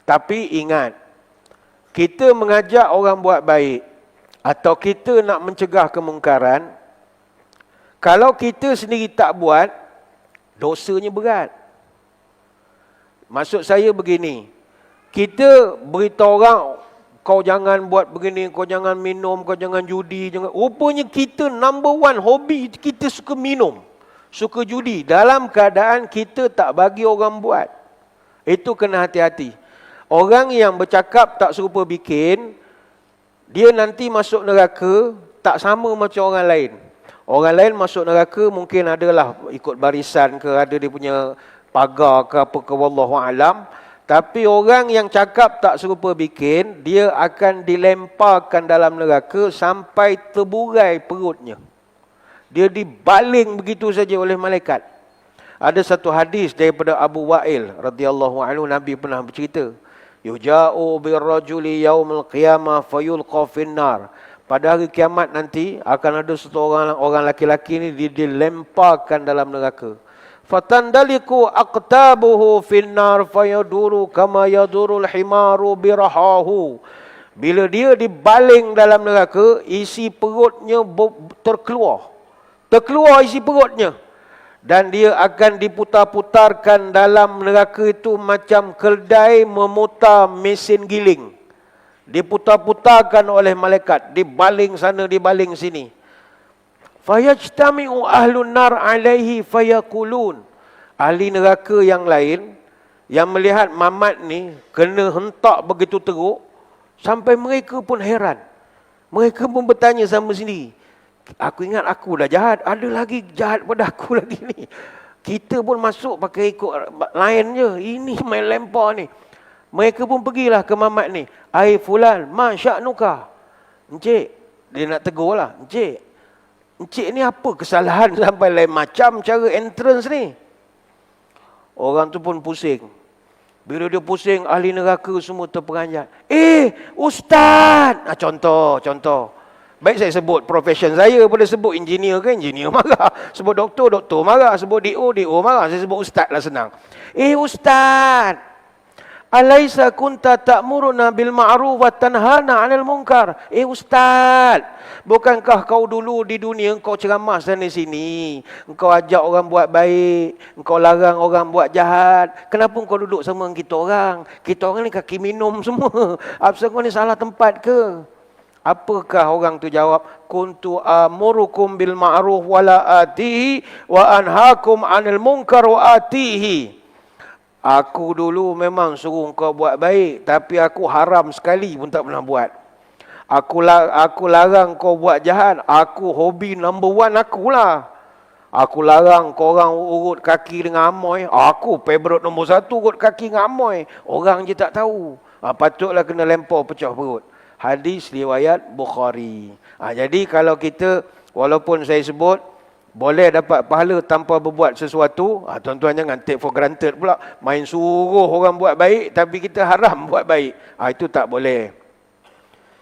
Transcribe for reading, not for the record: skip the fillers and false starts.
Tapi ingat, kita mengajak orang buat baik atau kita nak mencegah kemungkaran, kalau kita sendiri tak buat, dosanya berat. Maksud saya begini, kita beritahu orang, kau jangan buat begini, kau jangan minum, kau jangan judi. Rupanya kita number one hobi, kita suka minum, suka judi. Dalam keadaan kita tak bagi orang buat. Itu kena hati-hati. Orang yang bercakap tak serupa bikin, dia nanti masuk neraka tak sama macam orang lain. Orang lain masuk neraka mungkin adalah ikut barisan ke, ada dia punya pagar ke apa ke, wallahu alam. Tapi orang yang cakap tak serupa bikin, dia akan dilemparkan dalam neraka sampai terburai perutnya. Dia dibaling begitu saja oleh malaikat. Ada satu hadis daripada Abu Wa'il radhiyallahu anhu, Nabi pernah bercerita, yuja'u birrajuli yaumil qiyamah fayulqa finnar. Pada hari kiamat nanti akan ada satu orang laki-laki ni dilemparkan dalam neraka. Fatandaliku aqtabuhu finnar fayaduru kama yadurul himaru birahahu. Bila dia dibaling dalam neraka, isi perutnya terkeluar isi perutnya, dan dia akan diputar-putarkan dalam neraka itu macam keldai memutar mesin giling. Diputar-putarkan oleh malaikat, dibaling sana, dibaling sini. Fayajtami'u ahlun nar alaihi fayaqulun. Ahli neraka yang lain yang melihat Mamat ni kena hentak begitu teruk, sampai mereka pun heran. Mereka pun bertanya sama sendiri, aku ingat aku dah jahat, ada lagi jahat pada aku lagi ni. Kita pun masuk pakai ikut lain je, ini main lempar ni. Mereka pun pergilah ke Mamat ni. Ai fulan, ma sya'nuka. Encik, dia nak tegur lah. Encik ni apa kesalahan sampai lain macam cara entrance ni? Orang tu pun pusing. Bila dia pusing, ahli neraka semua terperanjat. Ustaz! Contoh. Baik saya sebut profession saya, pada sebut engineer ke, engineer marah. Sebut doktor marah. Sebut DO marah. Saya sebut ustaz lah senang. Ustaz! Alaisa kunta ta'muruna bil ma'ruf wa tanhana 'anil munkar. Ustaz, bukankah kau dulu di dunia engkau ceramah sana sini, engkau ajak orang buat baik, engkau larang orang buat jahat. Kenapa engkau duduk sama kita orang? Kita orang ni kaki minum semua. Apa kau ni salah tempat ke? Apakah orang tu jawab? Kuntu amurukum bil ma'ruf wa la atihi wa anhaakum 'anil munkar wa atihi. Aku dulu memang suruh kau buat baik, tapi aku haram sekali pun tak pernah buat. Aku larang kau buat jahat. Aku hobi number one akulah. Aku larang kau orang urut kaki dengan amoy. Aku favorite nombor 1 urut kaki dengan amoy. Orang je tak tahu. Patutlah kena lempar pecah perut. Hadis riwayat Bukhari. Jadi kalau kita, walaupun saya sebut boleh dapat pahala tanpa berbuat sesuatu, tuan-tuan jangan take for granted pula. Main suruh orang buat baik tapi kita haram buat baik. Itu tak boleh.